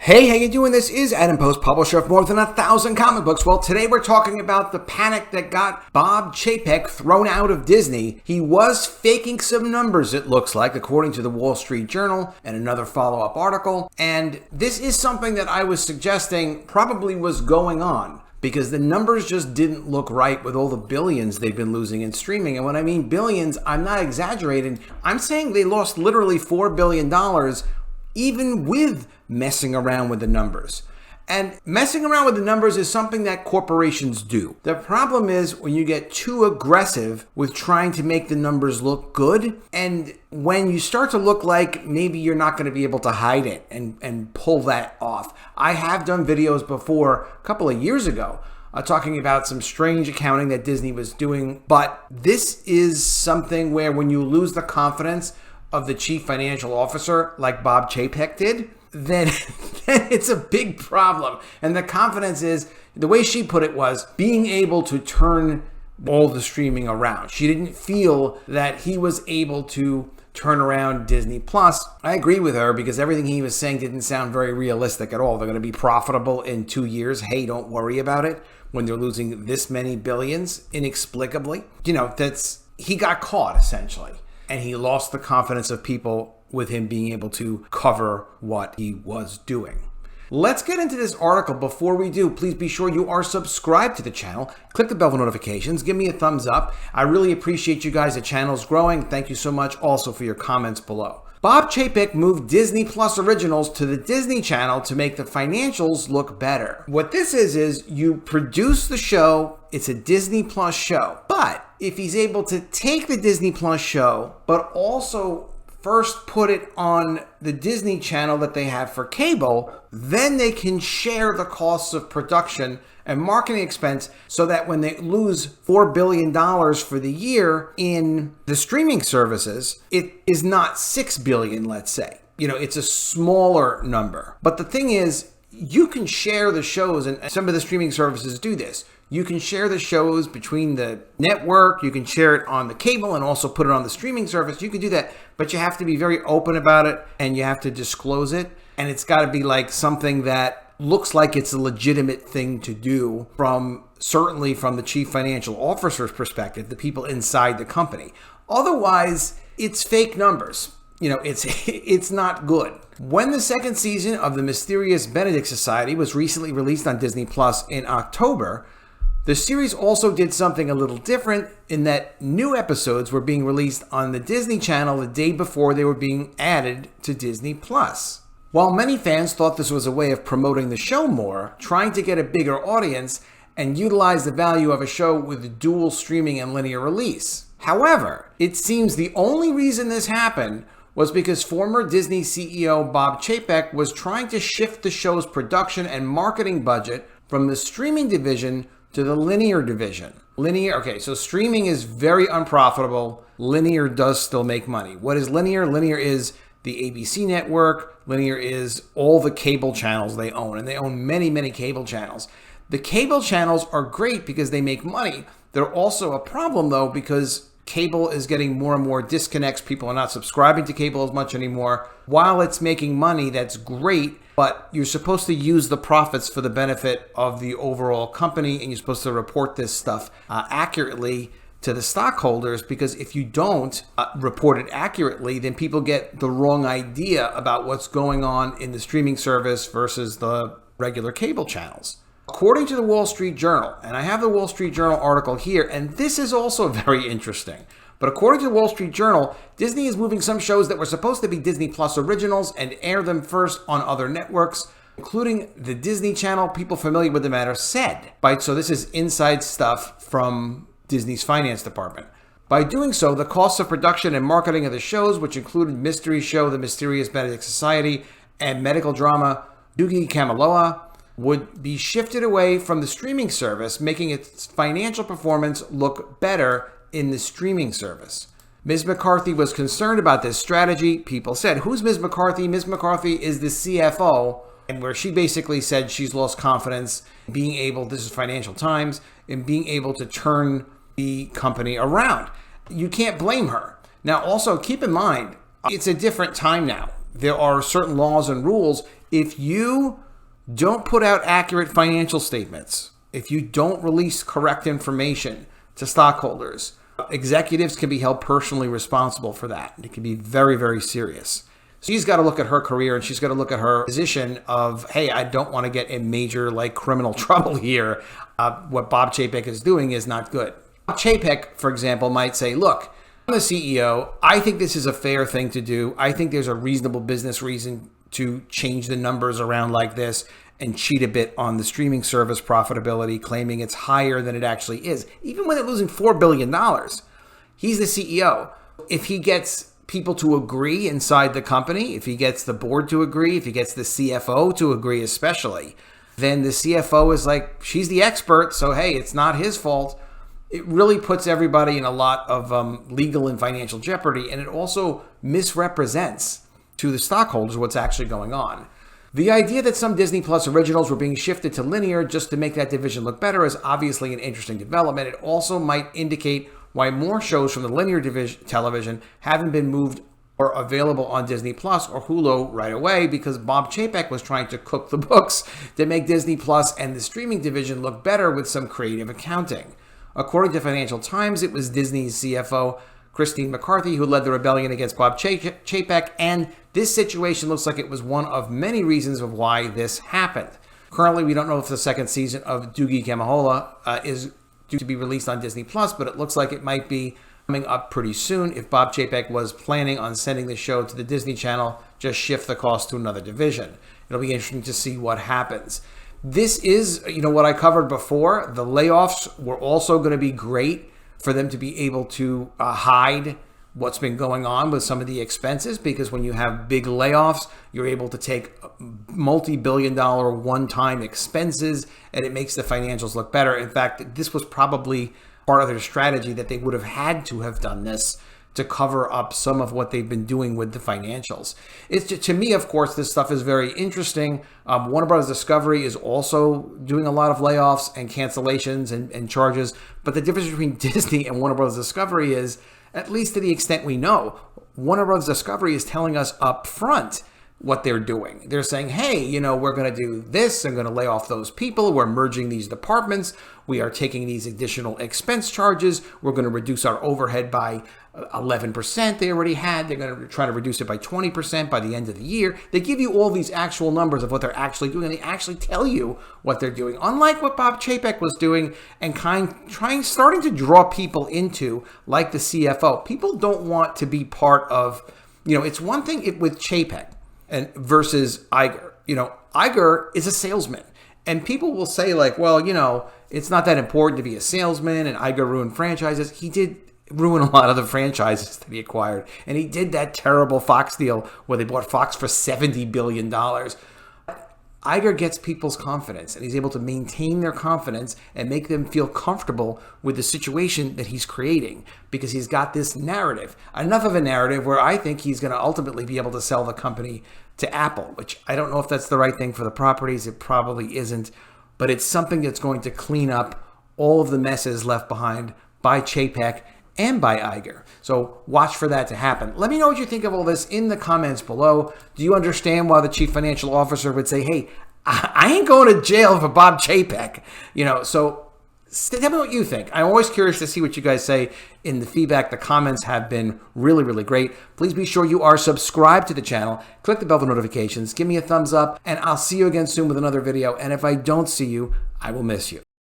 Hey, how you doing? This is Adam Post, publisher of more than 1,000 comic books. Well, today we're talking about the panic that got Bob Chapek thrown out of Disney. He was faking some numbers, it looks like, according to the Wall Street Journal and another follow-up article. And this is something that I was suggesting probably was going on, because the numbers just didn't look right with all the billions they've been losing in streaming. And when I mean billions, I'm not exaggerating. I'm saying they lost literally $4 billion even with messing around with the numbers. And messing around with the numbers is something that corporations do. The problem is when you get too aggressive with trying to make the numbers look good, and when you start to look like maybe you're not going to be able to hide it and pull that off. I have done videos before a couple of years ago talking about some strange accounting that Disney was doing, but this is something where when you lose the confidence of the chief financial officer like Bob Chapek did, then it's a big problem. And the confidence is, the way she put it was, being able to turn all the streaming around. She didn't feel that he was able to turn around Disney Plus. I agree with her, because everything he was saying didn't sound very realistic at all. They're going to be profitable in 2 years. Hey, don't worry about it, when they're losing this many billions inexplicably. He got caught essentially. And he lost the confidence of people with him being able to cover what he was doing. Let's get into this article. Before we do, please be sure you are subscribed to the channel. Click the bell for notifications. Give me a thumbs up. I really appreciate you guys. The channel's growing. Thank you so much also for your comments below. Bob Chapek moved Disney Plus originals to the Disney Channel to make the financials look better. What this is you produce the show. It's a Disney Plus show. But if he's able to take the Disney Plus show, but also first put it on the Disney Channel that they have for cable, then they can share the costs of production and marketing expense, so that when they lose $4 billion for the year in the streaming services, it is not $6 billion, let's say. It's a smaller number. But the thing is, you can share the shows, and some of the streaming services do this. You can share the shows between the network, you can share it on the cable and also put it on the streaming service. You can do that, but you have to be very open about it and you have to disclose it. And it's got to be like something that looks like it's a legitimate thing to do, certainly from the chief financial officer's perspective, the people inside the company. Otherwise, it's fake numbers. It's not good. When the second season of the Mysterious Benedict Society was recently released on Disney Plus in October, the series also did something a little different, in that new episodes were being released on the Disney Channel the day before they were being added to Disney Plus. While many fans thought this was a way of promoting the show more, trying to get a bigger audience and utilize the value of a show with dual streaming and linear release. However, it seems the only reason this happened was because former Disney CEO Bob Chapek was trying to shift the show's production and marketing budget from the streaming division to the linear division. So streaming is very unprofitable. Linear does still make money. What is linear? Linear is the ABC network. Linear is all the cable channels they own, and they own many, many cable channels. The cable channels are great because they make money. They're also a problem, though, because cable is getting more and more disconnects. People are not subscribing to cable as much anymore. While it's making money, that's great, but you're supposed to use the profits for the benefit of the overall company, and you're supposed to report this stuff accurately to the stockholders, because if you don't report it accurately, then people get the wrong idea about what's going on in the streaming service versus the regular cable channels. According to the Wall Street Journal, and I have the Wall Street Journal article here, and this is also very interesting, but according to the Wall Street Journal, Disney is moving some shows that were supposed to be Disney Plus originals and air them first on other networks, including the Disney Channel. People familiar with the matter said. So this is inside stuff from Disney's finance department. By doing so, the costs of production and marketing of the shows, which included mystery show The Mysterious Benedict Society and medical drama Dugi Kamiloa, would be shifted away from the streaming service, making its financial performance look better in the streaming service. Ms. McCarthy was concerned about this strategy. People said, who's Ms. McCarthy? Ms. McCarthy is the CFO, and where she basically said she's lost confidence in being able, this is Financial Times, in being able to turn the company around. You can't blame her. Now, also keep in mind, it's a different time now. There are certain laws and rules. If you don't put out accurate financial statements, if you don't release correct information to stockholders, executives can be held personally responsible for that. It can be very, very serious. So she's got to look at her career, and she's got to look at her position of, hey, I don't want to get in major criminal trouble here. What Bob Chapek is doing is not good. Bob Chapek, for example, might say, look, I'm the CEO. I think this is a fair thing to do. I think there's a reasonable business reason to change the numbers around like this and cheat a bit on the streaming service profitability, claiming it's higher than it actually is. Even when they're losing $4 billion, he's the CEO. If he gets people to agree inside the company, if he gets the board to agree, if he gets the CFO to agree especially, then the CFO is like, she's the expert, so hey, it's not his fault. It really puts everybody in a lot of legal and financial jeopardy, and it also misrepresents to the stockholders what's actually going on. The idea that some Disney Plus originals were being shifted to linear just to make that division look better is obviously an interesting development. It also might indicate why more shows from the linear television haven't been moved or available on Disney Plus or Hulu right away, because Bob Chapek was trying to cook the books to make Disney Plus and the streaming division look better with some creative accounting. According to Financial Times, it was Disney's CFO, Christine McCarthy, who led the rebellion against Bob Chapek, and this situation looks like it was one of many reasons of why this happened. Currently, we don't know if the second season of Doogie Kamahola is due to be released on Disney Plus, but it looks like it might be coming up pretty soon. If Bob Chapek was planning on sending the show to the Disney Channel, just shift the cost to another division. It'll be interesting to see what happens. This is, what I covered before. The layoffs were also going to be great for them to be able to hide what's been going on with some of the expenses, because when you have big layoffs, you're able to take multi-billion-dollar one-time expenses, and it makes the financials look better. In fact, this was probably part of their strategy, that they would have had to have done this to cover up some of what they've been doing with the financials. It's just, to me, of course, this stuff is very interesting. Warner Bros. Discovery is also doing a lot of layoffs and cancellations and charges. But the difference between Disney and Warner Bros. Discovery is, at least to the extent we know, Warner Bros. Discovery is telling us up front what they're doing. They're saying, hey, we're going to do this. I'm going to lay off those people. We're merging these departments. We are taking these additional expense charges. We're going to reduce our overhead by 11% they already had. They're going to try to reduce it by 20% by the end of the year. They give you all these actual numbers of what they're actually doing, and they actually tell you what they're doing. Unlike what Bob Chapek was doing and starting to draw people into, like the CFO. People don't want to be part of, it's one thing with Chapek and versus Iger. Iger is a salesman, and people will say it's not that important to be a salesman, and Iger ruined franchises. He did ruin a lot of the franchises that he acquired, and he did that terrible Fox deal where they bought Fox for $70 billion. Iger gets people's confidence, and he's able to maintain their confidence and make them feel comfortable with the situation that he's creating, because he's got this narrative, enough of a narrative where I think he's going to ultimately be able to sell the company to Apple, which I don't know if that's the right thing for the properties. It probably isn't, but it's something that's going to clean up all of the messes left behind by Chapek and by Iger. So watch for that to happen. Let me know what you think of all this in the comments below. Do you understand why the chief financial officer would say, hey, I ain't going to jail for Bob Chapek? So tell me what you think. I'm always curious to see what you guys say in the feedback. The comments have been really, really great. Please be sure you are subscribed to the channel. Click the bell for notifications. Give me a thumbs up, and I'll see you again soon with another video. And if I don't see you, I will miss you.